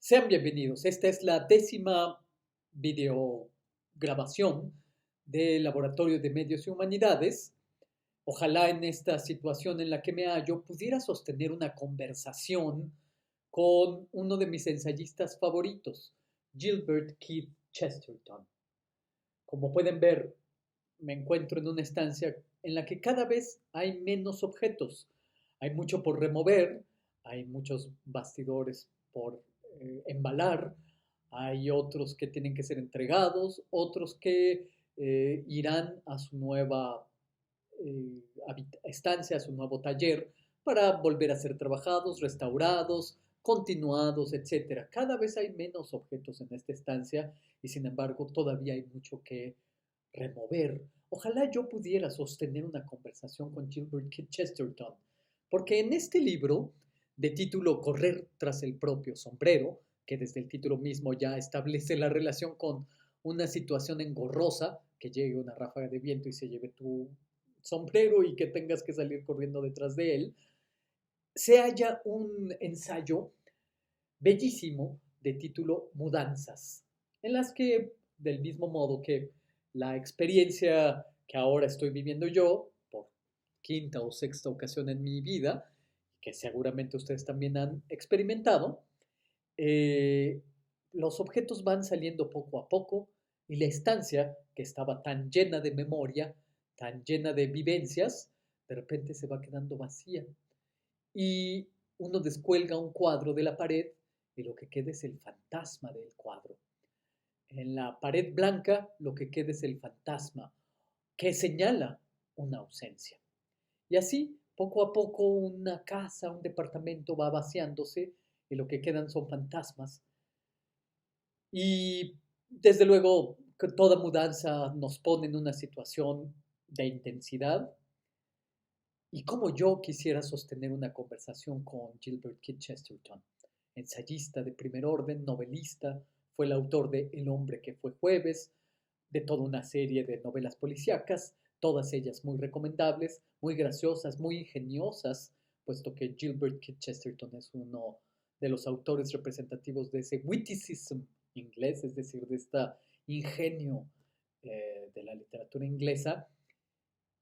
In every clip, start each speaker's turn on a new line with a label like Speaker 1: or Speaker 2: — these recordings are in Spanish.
Speaker 1: Sean bienvenidos. Esta es la 10ª videograbación del Laboratorio de Medios y Humanidades. Ojalá en esta situación en la que me hallo pudiera sostener una conversación con uno de mis ensayistas favoritos, Gilbert Keith Chesterton. Como pueden ver, me encuentro en una estancia en la que cada vez hay menos objetos. Hay mucho por remover, hay muchos bastidores por embalar, hay otros que tienen que ser entregados, otros que irán a su nueva eh, estancia, a su nuevo taller, para volver a ser trabajados, restaurados, continuados, etcétera. Cada vez hay menos objetos en esta estancia y sin embargo todavía hay mucho que remover. Ojalá yo pudiera sostener una conversación con Gilbert Chesterton, porque en este libro, de título Correr tras el propio sombrero, que desde el título mismo ya establece la relación con una situación engorrosa, que llegue una ráfaga de viento y se lleve tu sombrero y que tengas que salir corriendo detrás de él, se halla un ensayo bellísimo de título Mudanzas, en las que, del mismo modo que la experiencia que ahora estoy viviendo yo, por quinta o sexta ocasión en mi vida, que seguramente ustedes también han experimentado, eh, los objetos van saliendo poco a poco y la estancia, que estaba tan llena de memoria, tan llena de vivencias, de repente se va quedando vacía y uno descuelga un cuadro de la pared y lo que queda es el fantasma del cuadro. En la pared blanca lo que queda es el fantasma que señala una ausencia. Y así, poco a poco, una casa, un departamento va vaciándose y lo que quedan son fantasmas. Y desde luego, que toda mudanza nos pone en una situación de intensidad. Y como yo quisiera sostener una conversación con Gilbert Keith Chesterton, ensayista de primer orden, novelista, fue el autor de El hombre que fue jueves, de toda una serie de novelas policíacas, todas ellas muy recomendables, muy graciosas, muy ingeniosas, puesto que Gilbert Keith Chesterton es uno de los autores representativos de ese witticism inglés, es decir, de este ingenio de la literatura inglesa,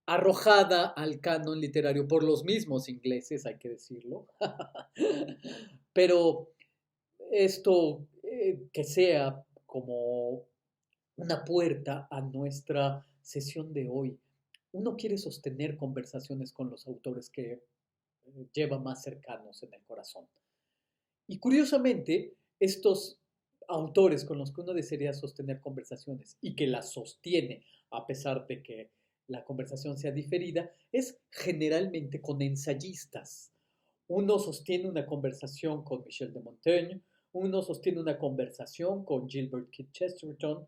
Speaker 1: arrojada al canon literario por los mismos ingleses, hay que decirlo. Pero esto que sea como una puerta a nuestra sesión de hoy. Uno quiere sostener conversaciones con los autores que lleva más cercanos en el corazón. Y curiosamente, estos autores con los que uno desearía sostener conversaciones y que las sostiene a pesar de que la conversación sea diferida, es generalmente con ensayistas. Uno sostiene una conversación con Michel de Montaigne, uno sostiene una conversación con Gilbert Keith Chesterton,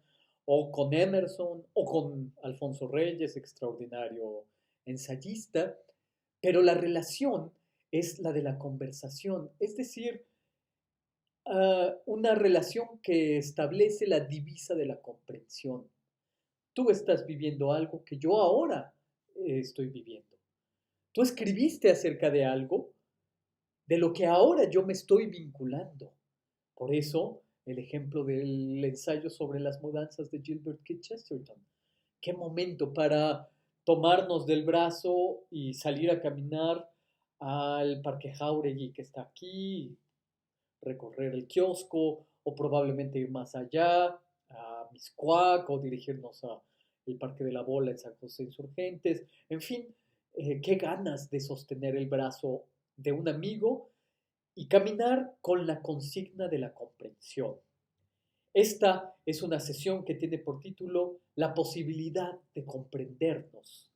Speaker 1: o con Emerson, o con Alfonso Reyes, extraordinario ensayista, pero la relación es la de la conversación, es decir, una relación que establece la divisa de la comprensión. Tú estás viviendo algo que yo ahora estoy viviendo. Tú escribiste acerca de algo de lo que ahora yo me estoy vinculando. Por eso, el ejemplo del ensayo sobre las mudanzas de Gilbert Keith Chesterton. Qué momento para tomarnos del brazo y salir a caminar al Parque Jauregui que está aquí, recorrer el kiosco o probablemente ir más allá, a Miscuac o dirigirnos al Parque de la Bola en San José Insurgentes. En fin, qué ganas de sostener el brazo de un amigo y caminar con la consigna de la comprensión. Esta es una sesión que tiene por título La posibilidad de comprendernos.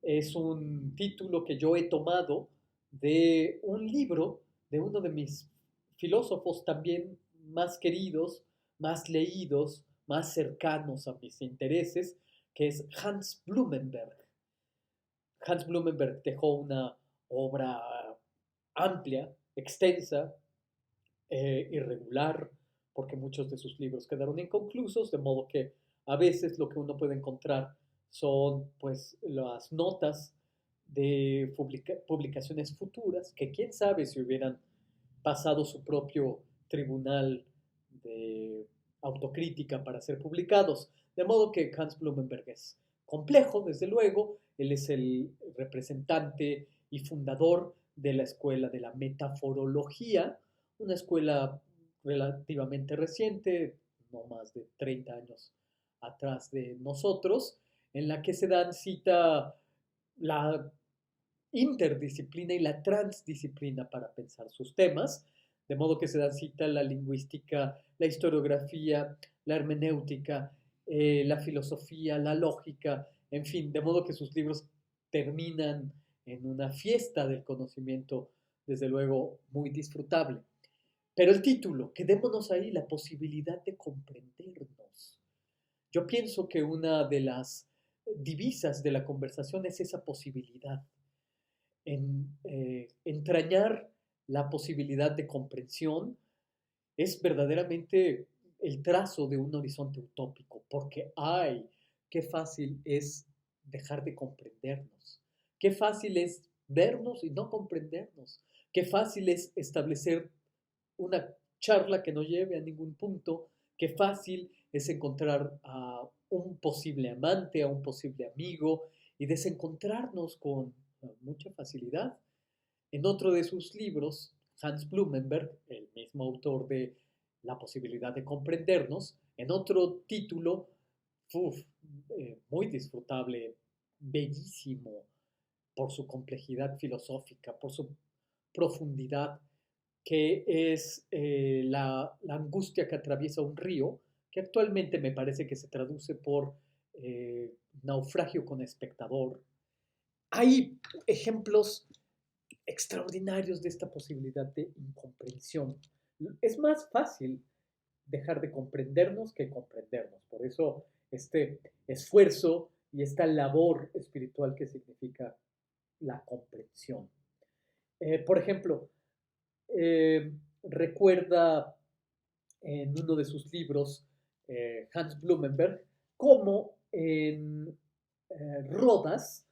Speaker 1: Es un título que yo he tomado de un libro de uno de mis filósofos también más queridos, más leídos, más cercanos a mis intereses, que es Hans Blumenberg. Hans Blumenberg dejó una obra amplia, extensa, irregular, porque muchos de sus libros quedaron inconclusos, de modo que a veces lo que uno puede encontrar son pues las notas de publicaciones futuras, que quién sabe si hubieran pasado su propio tribunal de autocrítica para ser publicados. De modo que Hans Blumenberg es complejo, desde luego. Él es el representante y fundador de la escuela de la metaforología, una escuela relativamente reciente, no más de 30 años atrás de nosotros, en la que se dan cita la interdisciplina y la transdisciplina para pensar sus temas, de modo que se dan cita la lingüística, la historiografía, la hermenéutica, la filosofía, la lógica, en fin, de modo que sus libros terminan en una fiesta del conocimiento, desde luego muy disfrutable. Pero el título, quedémonos ahí, la posibilidad de comprendernos. Yo pienso que una de las divisas de la conversación es esa posibilidad, entrañar la posibilidad de comprensión es verdaderamente el trazo de un horizonte utópico, porque ¡ay! Qué fácil es dejar de comprendernos, qué fácil es vernos y no comprendernos, qué fácil es establecer una charla que no lleve a ningún punto, qué fácil es encontrar a un posible amante, a un posible amigo y desencontrarnos con mucha facilidad. En otro de sus libros, Hans Blumenberg, el mismo autor de La posibilidad de comprendernos, en otro título, uf, muy disfrutable, bellísimo, por su complejidad filosófica, por su profundidad, que es la angustia que atraviesa un río, que actualmente me parece que se traduce por naufragio con espectador. Hay ejemplos extraordinarios de esta posibilidad de incomprensión. Es más fácil dejar de comprendernos que comprendernos. Por eso este esfuerzo y esta labor espiritual que significa la comprensión. Por ejemplo, recuerda en uno de sus libros, Hans Blumenberg, cómo en Rodas,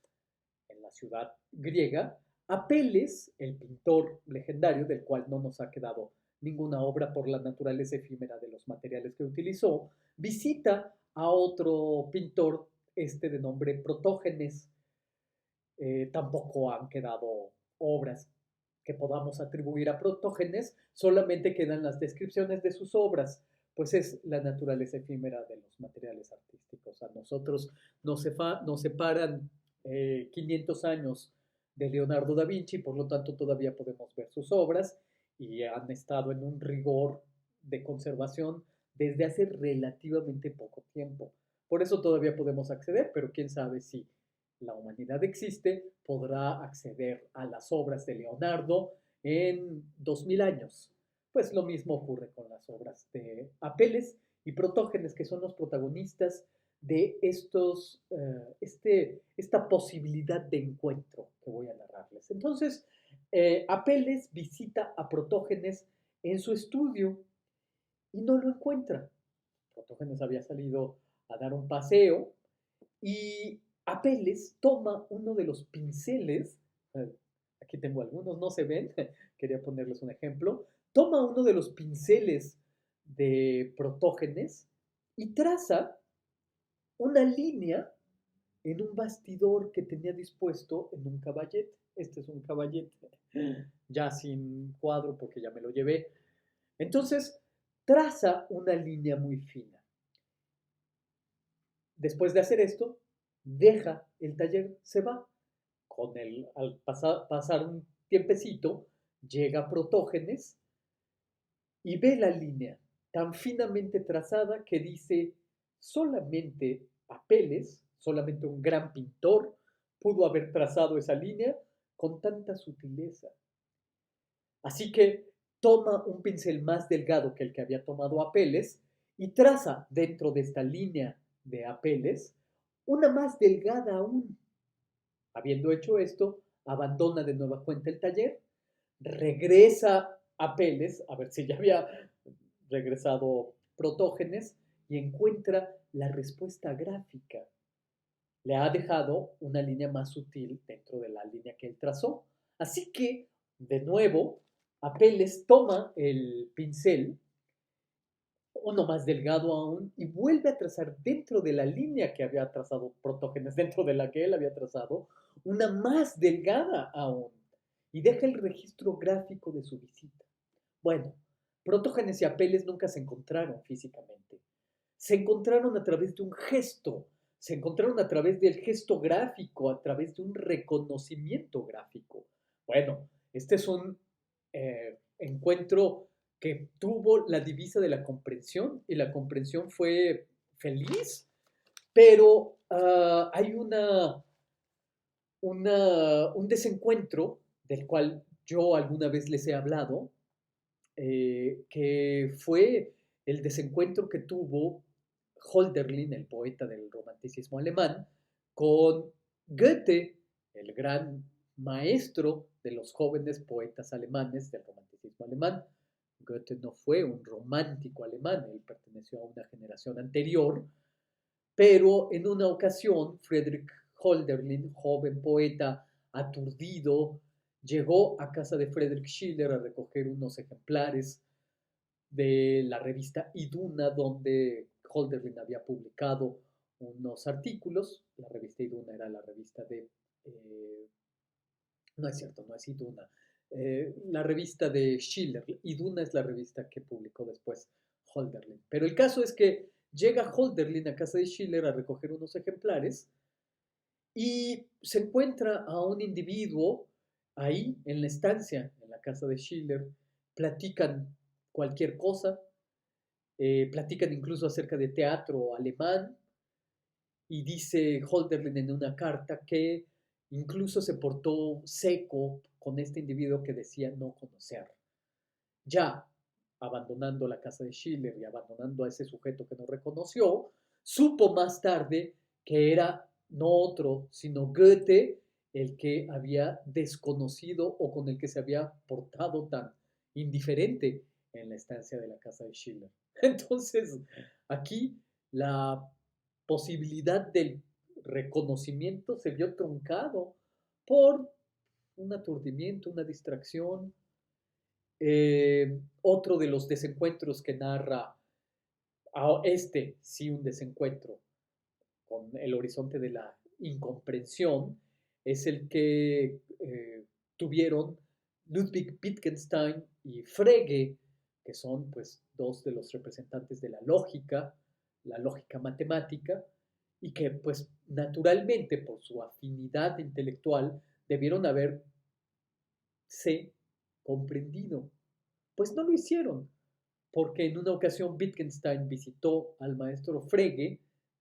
Speaker 1: en la ciudad griega, Apeles, el pintor legendario, del cual no nos ha quedado ninguna obra por la naturaleza efímera de los materiales que utilizó, visita a otro pintor, este de nombre Protógenes. Tampoco han quedado obras que podamos atribuir a Protógenes, solamente quedan las descripciones de sus obras, pues es la naturaleza efímera de los materiales artísticos. A nosotros nos separan 500 años de Leonardo da Vinci, por lo tanto todavía podemos ver sus obras y han estado en un rigor de conservación desde hace relativamente poco tiempo. Por eso todavía podemos acceder, pero quién sabe si la humanidad existe, podrá acceder a las obras de Leonardo en 2000 años. Pues lo mismo ocurre con las obras de Apeles y Protógenes, que son los protagonistas de esta posibilidad de encuentro que voy a narrarles. Entonces, Apeles visita a Protógenes en su estudio y no lo encuentra. Protógenes había salido a dar un paseo y Apeles toma uno de los pinceles, aquí tengo algunos, no se ven, quería ponerles un ejemplo, toma uno de los pinceles de Protógenes y traza una línea en un bastidor que tenía dispuesto en un caballete. Este es un caballete, ya sin cuadro porque ya me lo llevé. Entonces, traza una línea muy fina. Después de hacer esto, deja el taller, se va. Al pasar un tiempecito, llega Protógenes y ve la línea tan finamente trazada que dice, solamente Apeles, solamente un gran pintor, pudo haber trazado esa línea con tanta sutileza. Así que toma un pincel más delgado que el que había tomado Apeles y traza dentro de esta línea de Apeles una más delgada aún. Habiendo hecho esto, abandona de nueva cuenta el taller, regresa a Apeles, a ver si ya había regresado Protógenes, y encuentra la respuesta gráfica. Le ha dejado una línea más sutil dentro de la línea que él trazó. Así que, de nuevo, Apeles toma el pincel, uno más delgado aún, y vuelve a trazar dentro de la línea que había trazado Protógenes, dentro de la que él había trazado, una más delgada aún, y deja el registro gráfico de su visita. Bueno, Protógenes y Apeles nunca se encontraron físicamente. Se encontraron a través de un gesto, se encontraron a través del gesto gráfico, a través de un reconocimiento gráfico. Bueno, este es un encuentro que tuvo la divisa de la comprensión y la comprensión fue feliz, pero hay un desencuentro del cual yo alguna vez les he hablado, que fue el desencuentro que tuvo Hölderlin, el poeta del romanticismo alemán, con Goethe, el gran maestro de los jóvenes poetas alemanes del romanticismo alemán. Goethe no fue un romántico alemán, él perteneció a una generación anterior, pero en una ocasión Friedrich Hölderlin, joven poeta aturdido, llegó a casa de Friedrich Schiller a recoger unos ejemplares de la revista Iduna, donde Hölderlin había publicado unos artículos. La revista Iduna era la revista de... no es cierto, no es Iduna. La revista de Schiller. Iduna es la revista que publicó después Hölderlin. Pero el caso es que llega Hölderlin a casa de Schiller a recoger unos ejemplares y se encuentra a un individuo ahí en la estancia, en la casa de Schiller, platican cualquier cosa, platican incluso acerca de teatro alemán, y dice Hölderlin en una carta que incluso se portó seco con este individuo que decía no conocer. Ya abandonando la casa de Schiller y abandonando a ese sujeto que no reconoció, supo más tarde que era no otro, sino Goethe, el que había desconocido o con el que se había portado tan indiferente en la estancia de la casa de Schiller. Entonces, aquí la posibilidad del reconocimiento se vio truncado por un aturdimiento, una distracción. Otro de los desencuentros que narra, sí un desencuentro con el horizonte de la incomprensión, es el que tuvieron Ludwig Wittgenstein y Frege, que son pues dos de los representantes de la lógica matemática, y que pues naturalmente por su afinidad intelectual debieron haberse comprendido. Pues no lo hicieron, porque en una ocasión Wittgenstein visitó al maestro Frege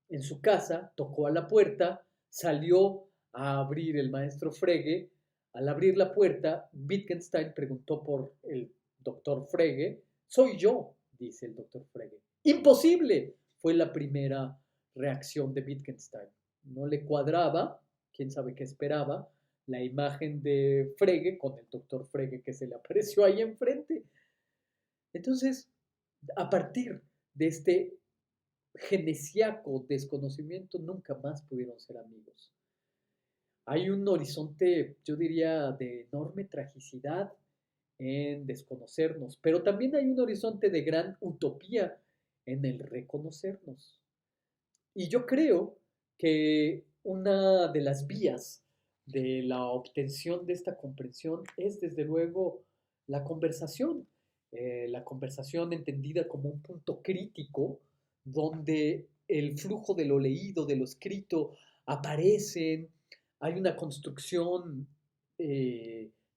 Speaker 1: en su casa, tocó a la puerta, salió a abrir el maestro Frege. Al abrir la puerta, Wittgenstein preguntó por el doctor Frege. Soy yo, dice el doctor Frege. Imposible, fue la primera reacción de Wittgenstein. No le cuadraba, quién sabe qué esperaba, la imagen de Frege con el doctor Frege que se le apareció ahí enfrente. Entonces, a partir de este genesiaco desconocimiento, nunca más pudieron ser amigos. Hay un horizonte, yo diría, de enorme tragicidad en desconocernos, pero también hay un horizonte de gran utopía en el reconocernos. Y yo creo que una de las vías de la obtención de esta comprensión es, desde luego, la conversación entendida como un punto crítico donde el flujo de lo leído, de lo escrito, aparecen, hay una construcción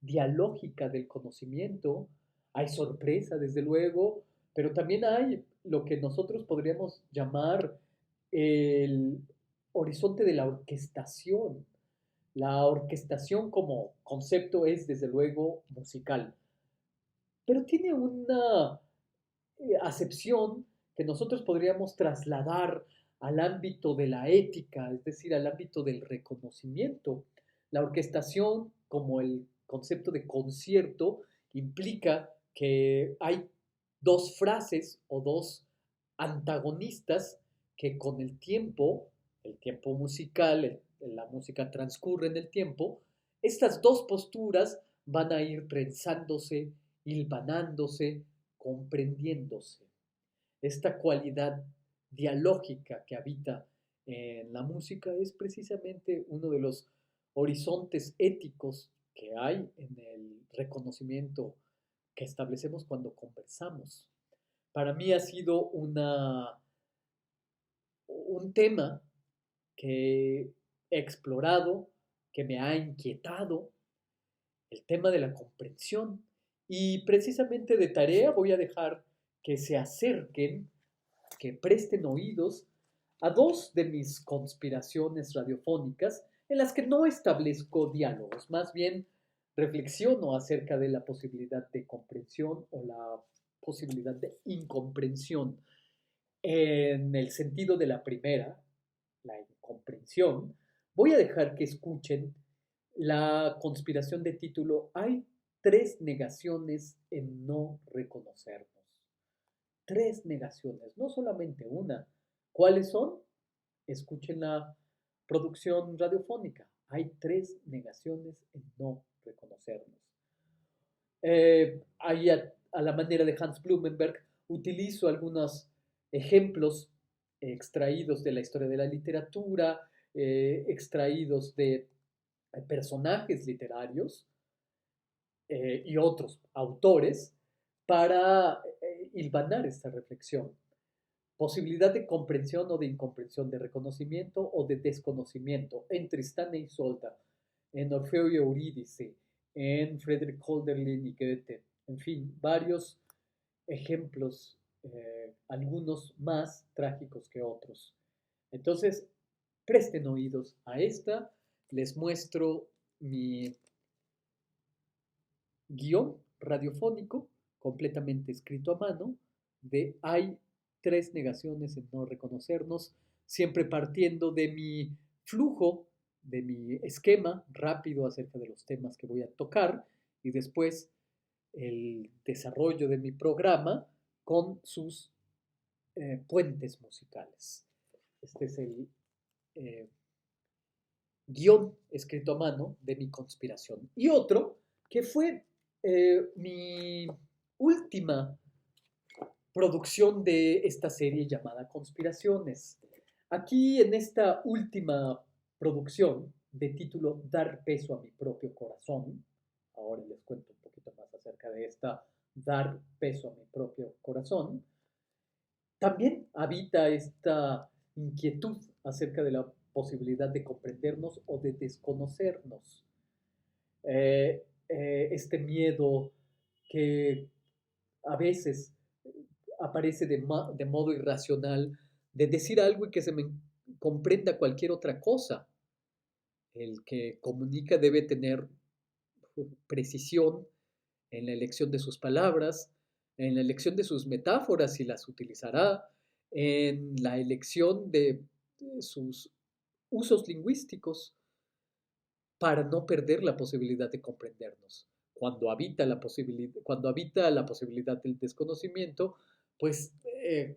Speaker 1: dialógica del conocimiento, hay sorpresa, desde luego, pero también hay lo que nosotros podríamos llamar el horizonte de la orquestación. La orquestación como concepto es desde luego musical, pero tiene una acepción que nosotros podríamos trasladar al ámbito de la ética, es decir, al ámbito del reconocimiento. La orquestación, como el concepto de concierto, implica que hay dos frases o dos antagonistas que con el tiempo musical, la música transcurre en el tiempo, estas dos posturas van a ir trenzándose hilvanándose, comprendiéndose. Esta cualidad dialógica que habita en la música es precisamente uno de los horizontes éticos que hay en el reconocimiento que establecemos cuando conversamos. Para mí ha sido un tema que he explorado, que me ha inquietado, el tema de la comprensión. Y precisamente de tarea voy a dejar que se acerquen, que presten oídos a dos de mis conspiraciones radiofónicas en las que no establezco diálogos, más bien reflexiono acerca de la posibilidad de comprensión o la posibilidad de incomprensión. En el sentido de la primera, la incomprensión, voy a dejar que escuchen la conspiración de título Hay tres negaciones en no reconocernos. Tres negaciones, no solamente una. ¿Cuáles son? Escuchen la producción radiofónica. Hay tres negaciones en no reconocernos. Ahí a la manera de Hans Blumenberg utilizo algunos ejemplos extraídos de la historia de la literatura, extraídos de personajes literarios y otros autores para hilvanar esta reflexión. Posibilidad de comprensión o de incomprensión, de reconocimiento o de desconocimiento en Tristán e Isolda, en Orfeo y Eurídice, en Friedrich Hölderlin y Goethe, en fin, varios ejemplos, algunos más trágicos que otros. Entonces, presten oídos a esta, les muestro mi guión radiofónico completamente escrito a mano de Hay tres negaciones en no reconocernos, siempre partiendo de mi flujo, de mi esquema rápido acerca de los temas que voy a tocar y después el desarrollo de mi programa con sus puentes musicales. Este es el eh, guión escrito a mano de mi conspiración. Y otro que fue mi última producción de esta serie llamada Conspiraciones. Aquí en esta última producción de título Dar peso a mi propio corazón, ahora les cuento un poquito más acerca de esta Dar peso a mi propio corazón, también habita esta inquietud acerca de la posibilidad de comprendernos o de desconocernos. Este miedo que a veces aparece de modo irracional de decir algo y que se me comprenda cualquier otra cosa. El que comunica debe tener precisión en la elección de sus palabras, en la elección de sus metáforas si las utilizará, en la elección de sus usos lingüísticos para no perder la posibilidad de comprendernos. Cuando habita la posibilidad del desconocimiento, pues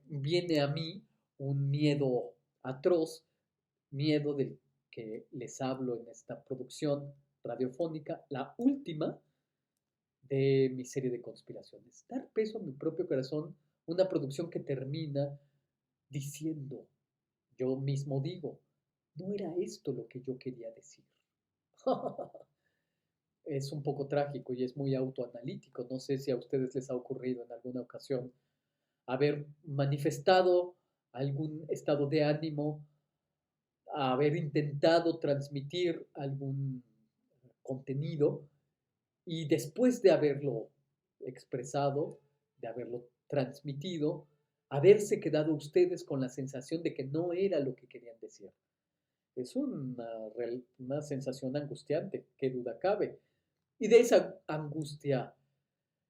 Speaker 1: viene a mí un miedo atroz, miedo del que les hablo en esta producción radiofónica, la última de mi serie de conspiraciones. Dar peso a mi propio corazón, una producción que termina diciendo, yo mismo digo, no era esto lo que yo quería decir. Es un poco trágico y es muy autoanalítico. No sé si a ustedes les ha ocurrido en alguna ocasión haber manifestado algún estado de ánimo, haber intentado transmitir algún contenido y después de haberlo expresado, de haberlo transmitido, haberse quedado ustedes con la sensación de que no era lo que querían decir. Es una sensación angustiante, qué duda cabe. Y de esa angustia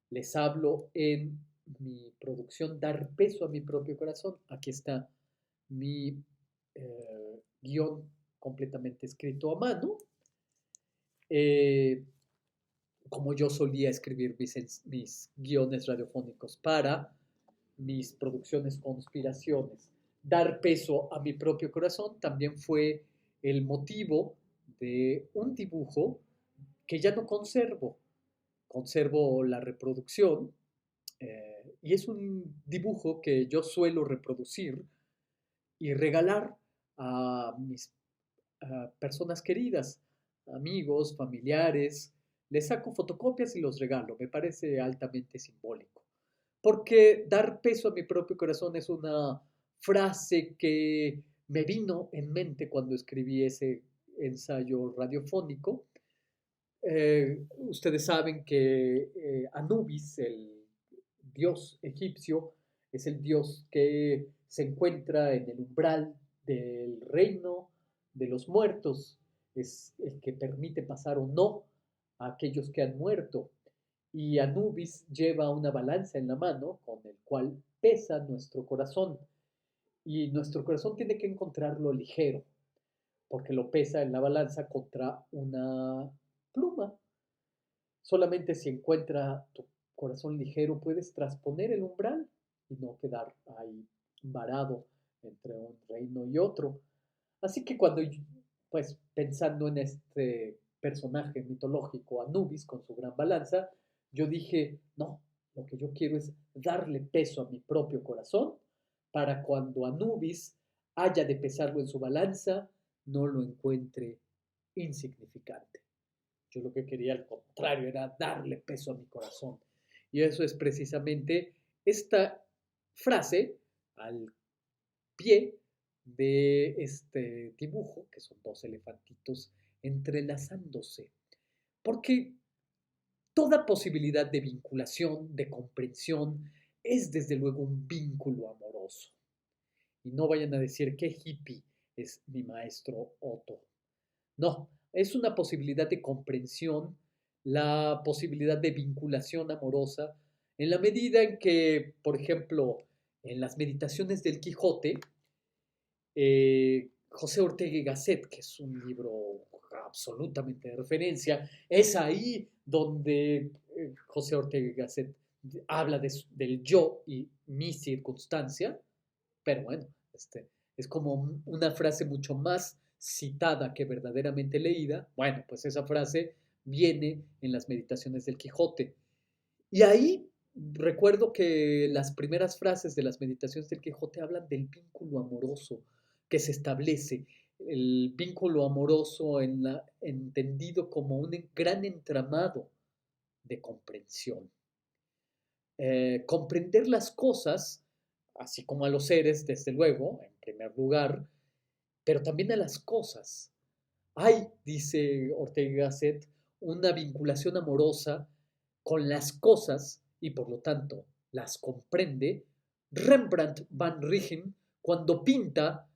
Speaker 1: les hablo en mi producción Dar peso a mi propio corazón. Aquí está mi guión completamente escrito a mano. Como yo solía escribir mis guiones radiofónicos para mis producciones conspiraciones. Dar peso a mi propio corazón también fue el motivo de un dibujo que ya no conservo, conservo la reproducción y es un dibujo que yo suelo reproducir y regalar a mis personas queridas, amigos, familiares. Les saco fotocopias y los regalo. Me parece altamente simbólico. Porque dar peso a mi propio corazón es una frase que me vino en mente cuando escribí ese ensayo radiofónico. Ustedes saben que Anubis, el dios egipcio, es el dios que se encuentra en el umbral del reino de los muertos, es el que permite pasar o no a aquellos que han muerto. Y Anubis lleva una balanza en la mano con el cual pesa nuestro corazón. Y nuestro corazón tiene que encontrarlo ligero, porque lo pesa en la balanza contra una pluma. Solamente si encuentra tu corazón ligero puedes trasponer el umbral y no quedar ahí varado entre un reino y otro. Así que cuando, pues pensando en este personaje mitológico, Anubis, con su gran balanza, yo dije, no, lo que yo quiero es darle peso a mi propio corazón para cuando Anubis haya de pesarlo en su balanza, no lo encuentre insignificante. Yo lo que quería al contrario era darle peso a mi corazón. Y eso es precisamente esta frase al pie de este dibujo, que son dos elefantitos entrelazándose. Porque toda posibilidad de vinculación, de comprensión, es desde luego un vínculo amoroso. Y no vayan a decir qué hippie es mi maestro Otto. No, es una posibilidad de comprensión, la posibilidad de vinculación amorosa, en la medida en que, por ejemplo, en las meditaciones del Quijote, José Ortega y Gasset, que es un libro absolutamente de referencia, es ahí donde José Ortega y Gasset habla del yo y mi circunstancia, pero bueno, es como una frase mucho más citada que verdaderamente leída. Bueno, pues esa frase viene en las meditaciones del Quijote. Y ahí recuerdo que las primeras frases de las meditaciones del Quijote hablan del vínculo amoroso que se establece, el vínculo amoroso entendido como un gran entramado de comprensión. Comprender las cosas, así como a los seres, desde luego, en primer lugar, pero también a las cosas. Hay, dice Ortega y Gasset, una vinculación amorosa con las cosas y por lo tanto las comprende Rembrandt van Rijn cuando pinta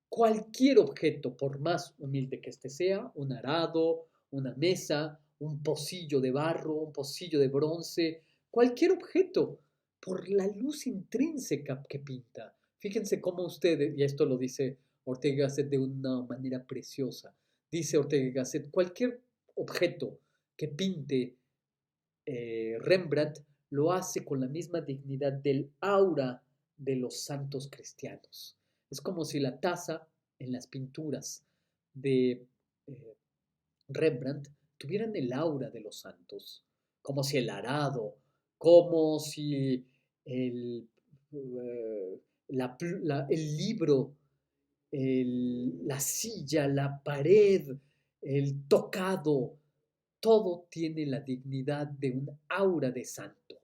Speaker 1: cualquier objeto, por más humilde que éste sea, un arado, una mesa, un pocillo de barro, un pocillo de bronce, cualquier objeto, por la luz intrínseca que pinta. Fíjense cómo ustedes, y esto lo dice Ortega y Gasset de una manera preciosa, dice Ortega y Gasset, cualquier objeto que pinte Rembrandt lo hace con la misma dignidad del aura de los santos cristianos. Es como si la taza en las pinturas de eh, Rembrandt tuvieran el aura de los santos, como si el arado, como si el, el libro, la silla, la pared, el tocado, todo tiene la dignidad de un aura de santo.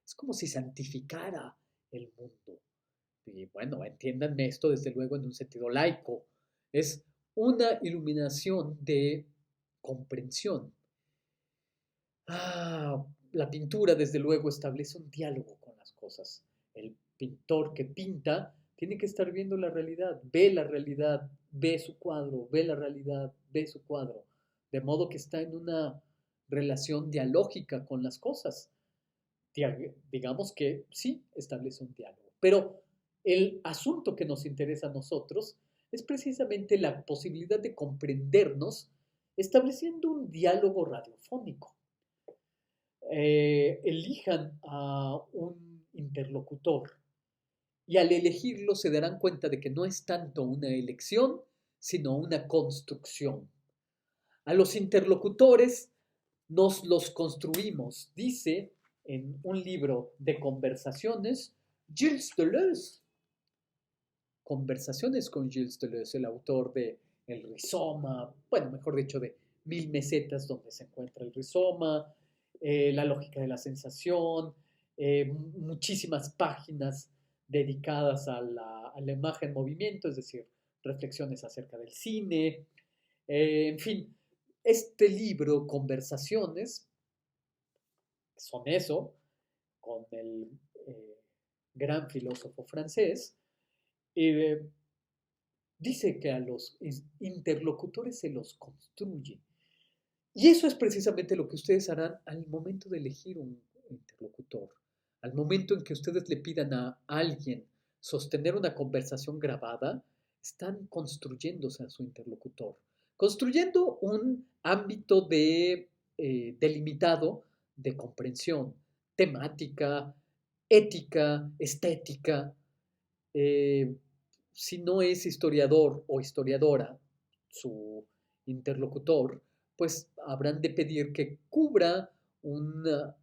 Speaker 1: Es como si santificara el mundo. Y bueno, entiéndanme esto desde luego en un sentido laico. Es una iluminación de comprensión. La pintura desde luego establece un diálogo con las cosas. El pintor que pinta tiene que estar viendo la realidad, ve su cuadro, ve la realidad, ve su cuadro. De modo que está en una relación dialógica con las cosas. Digamos que sí establece un diálogo. Pero el asunto que nos interesa a nosotros es precisamente la posibilidad de comprendernos estableciendo un diálogo radiofónico. Elijan a un interlocutor y al elegirlo se darán cuenta de que no es tanto una elección, sino una construcción. A los interlocutores nos los construimos, dice en un libro de conversaciones Gilles Deleuze. Conversaciones con Gilles Deleuze, el autor de El rizoma, bueno, mejor dicho, de Mil mesetas donde se encuentra el rizoma, La lógica de la sensación, muchísimas páginas dedicadas a la imagen en movimiento, es decir, reflexiones acerca del cine, en fin, este libro, Conversaciones, son eso, con el gran filósofo francés, eh, dice que a los interlocutores se los construye. Y eso es precisamente lo que ustedes harán al momento de elegir un interlocutor. Al momento en que ustedes le pidan a alguien sostener una conversación grabada, están construyéndose a su interlocutor, construyendo un ámbito delimitado de comprensión, temática, ética, estética. eh, si no es historiador o historiadora su interlocutor, pues habrán de pedir que cubra una-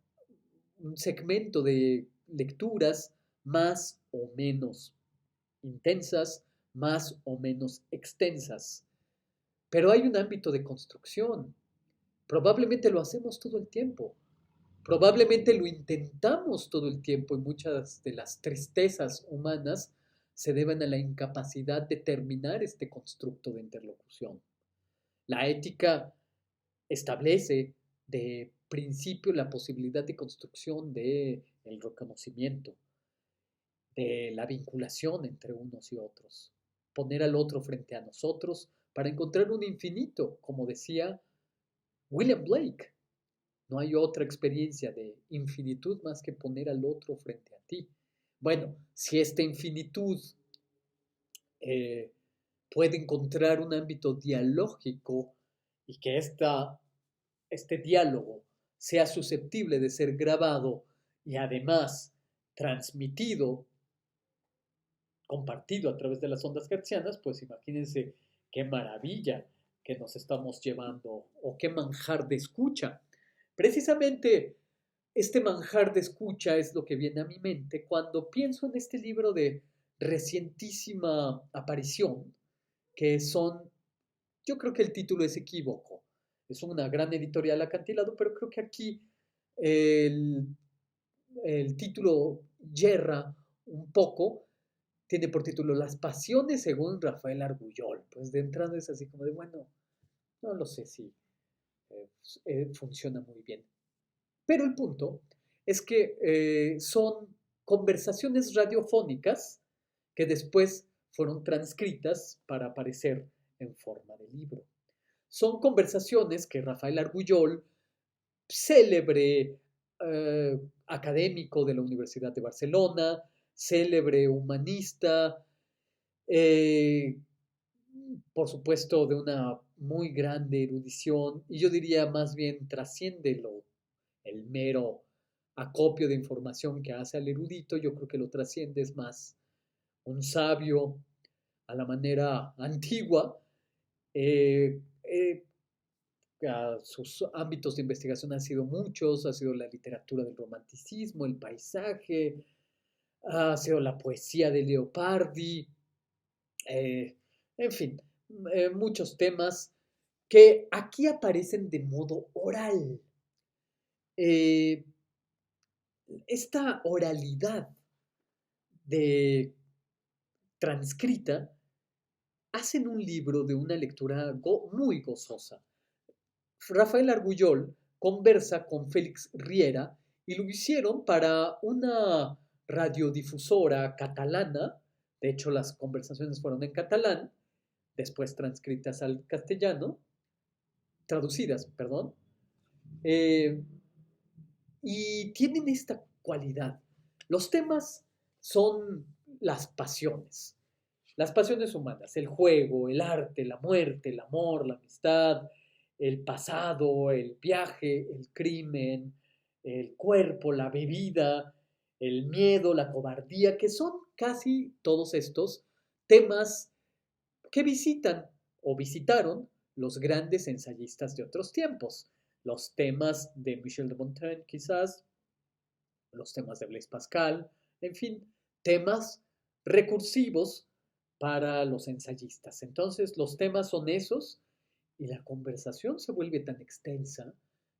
Speaker 1: un segmento de lecturas más o menos intensas, más o menos extensas. Pero hay un ámbito de construcción. Probablemente lo hacemos todo el tiempo. Probablemente lo intentamos todo el tiempo y muchas de las tristezas humanas se deben a la incapacidad de terminar este constructo de interlocución. La ética establece de principio la posibilidad de construcción del reconocimiento, de la vinculación entre unos y otros, poner al otro frente a nosotros para encontrar un infinito, como decía William Blake. No hay otra experiencia de infinitud más que poner al otro frente a ti. Bueno, si esta infinitud eh, puede encontrar un ámbito dialógico y que este diálogo sea susceptible de ser grabado y además transmitido, compartido a través de las ondas hertzianas, pues imagínense qué maravilla que nos estamos llevando o qué manjar de escucha. Precisamente este manjar de escucha es lo que viene a mi mente cuando pienso en este libro de recientísima aparición, que son, yo creo que el título es equívoco, es una gran editorial acantilado, pero creo que aquí el, el título yerra un poco, tiene por título Las pasiones según Rafael Argullol. Pues de entrada es así como de, bueno, no lo sé si funciona muy bien. Pero el punto es que son conversaciones radiofónicas que después fueron transcritas para aparecer en forma de libro. Son conversaciones que Rafael Argullol, célebre académico de la Universidad de Barcelona, célebre humanista, eh, por supuesto de una muy grande erudición, y yo diría más bien trasciende el mero acopio de información que hace al erudito, yo creo que lo trasciende, es más un sabio a la manera antigua. Eh, eh, Sus ámbitos de investigación han sido muchos, ha sido la literatura del romanticismo, el paisaje, ha sido la poesía de Leopardi, eh, en fin, muchos temas que aquí aparecen de modo oral. Eh, esta oralidad de transcrita hacen un libro de una lectura muy gozosa. Rafael Argullol conversa con Félix Riera y lo hicieron para una radiodifusora catalana. De hecho, las conversaciones fueron en catalán, después transcritas al castellano, traducidas, perdón. Eh, y tienen esta cualidad. Los temas son las pasiones humanas, el juego, el arte, la muerte, el amor, la amistad, el pasado, el viaje, el crimen, el cuerpo, la bebida, el miedo, la cobardía, que son casi todos estos temas que visitan o visitaron los grandes ensayistas de otros tiempos. los temas de Michel de Montaigne quizás, los temas de Blaise Pascal, en fin, temas recursivos para los ensayistas. Entonces, los temas son esos y la conversación se vuelve tan extensa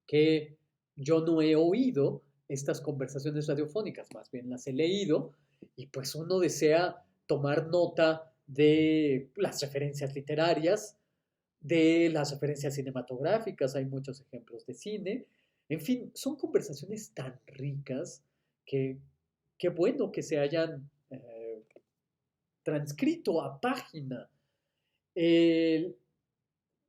Speaker 1: que yo no he oído estas conversaciones radiofónicas, más bien las he leído y pues uno desea tomar nota de las referencias literarias, de las referencias cinematográficas, hay muchos ejemplos de cine, en fin, son conversaciones tan ricas que qué bueno que se hayan transcrito a página. El,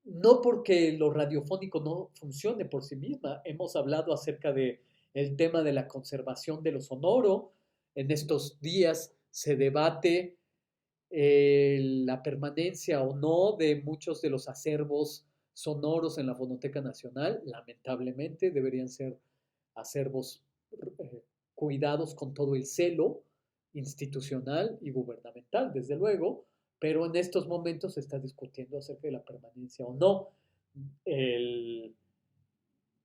Speaker 1: no porque lo radiofónico no funcione por sí misma. Hemos hablado acerca de el tema de la conservación de lo sonoro. En estos días se debate la permanencia o no de muchos de los acervos sonoros en la Fonoteca Nacional. Lamentablemente deberían ser acervos cuidados con todo el celo institucional y gubernamental, desde luego, pero en estos momentos se está discutiendo acerca de la permanencia o no. El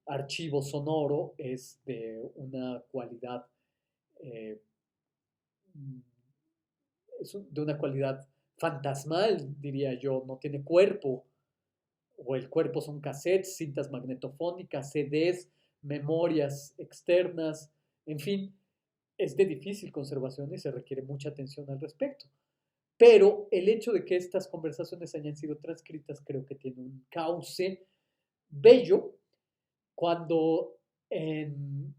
Speaker 1: archivo sonoro es de una cualidad, eh, es de una cualidad fantasmal, diría yo, no tiene cuerpo, o el cuerpo son cassettes, cintas magnetofónicas, CDs, memorias externas, en fin, es de difícil conservación y se requiere mucha atención al respecto. Pero el hecho de que estas conversaciones hayan sido transcritas creo que tiene un cauce bello. Cuando en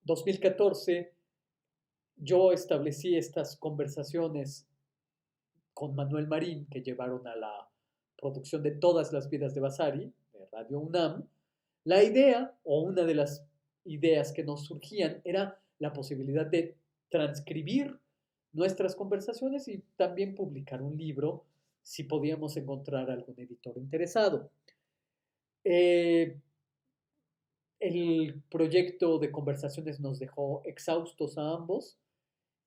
Speaker 1: 2014 yo establecí estas conversaciones con Manuel Marín, que llevaron a la producción de Todas las vidas de Vasari, de Radio UNAM, la idea, o una de las ideas que nos surgían, era la posibilidad de transcribir nuestras conversaciones y también publicar un libro si podíamos encontrar algún editor interesado. Eh, el proyecto de conversaciones nos dejó exhaustos a ambos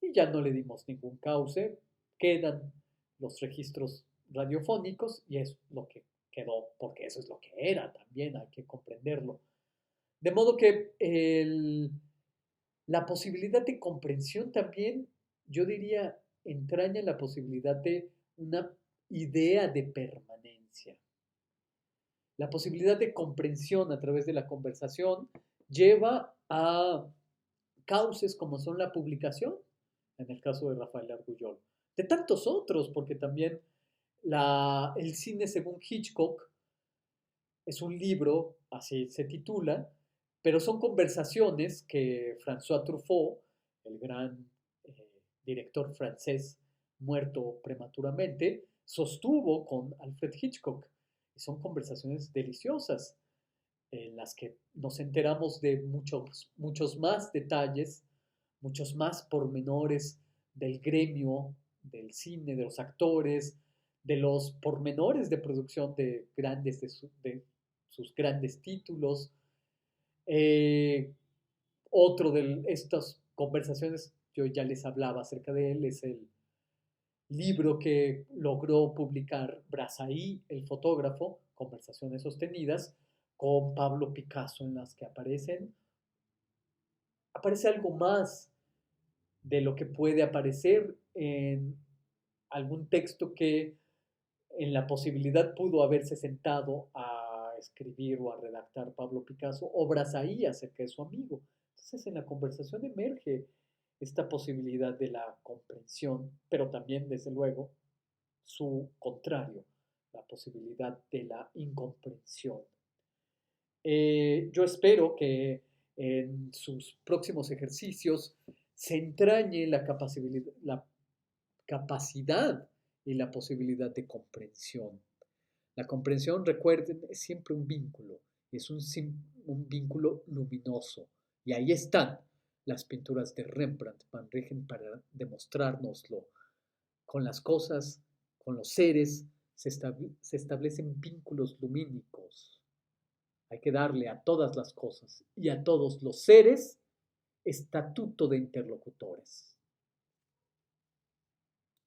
Speaker 1: y ya no le dimos ningún cauce. Quedan los registros radiofónicos y es lo que quedó, porque eso es lo que era también, hay que comprenderlo. De modo que la posibilidad de comprensión también, yo diría, entraña la posibilidad de una idea de permanencia. La posibilidad de comprensión a través de la conversación lleva a cauces como son la publicación, en el caso de Rafael Argullol, de tantos otros, porque también el cine según Hitchcock es un libro, así se titula, pero son conversaciones que François Truffaut, el gran director francés muerto prematuramente, sostuvo con Alfred Hitchcock. Y son conversaciones deliciosas en las que nos enteramos de muchos más detalles, muchos más pormenores del gremio, del cine, de los actores, de los pormenores de producción de de sus grandes títulos. Eh, Otro de estas conversaciones, yo ya les hablaba acerca de él, es el libro que logró publicar Brazaí, el fotógrafo, Conversaciones sostenidas, con Pablo Picasso, en las que aparece algo más de lo que puede aparecer en algún texto que en la posibilidad pudo haberse sentado a escribir o a redactar Pablo Picasso, obras ahí acerca de su amigo. Entonces en la conversación emerge esta posibilidad de la comprensión, pero también, desde luego, su contrario, la posibilidad de la incomprensión. Yo espero que en sus próximos ejercicios se entrañe la capacidad y la posibilidad de comprensión. La comprensión, recuerden, es siempre un vínculo, es un vínculo luminoso. Y ahí están las pinturas de Rembrandt, Van Rijn, para demostrárnoslo. Con las cosas, con los seres, se establecen vínculos lumínicos. Hay que darle a todas las cosas y a todos los seres estatuto de interlocutores.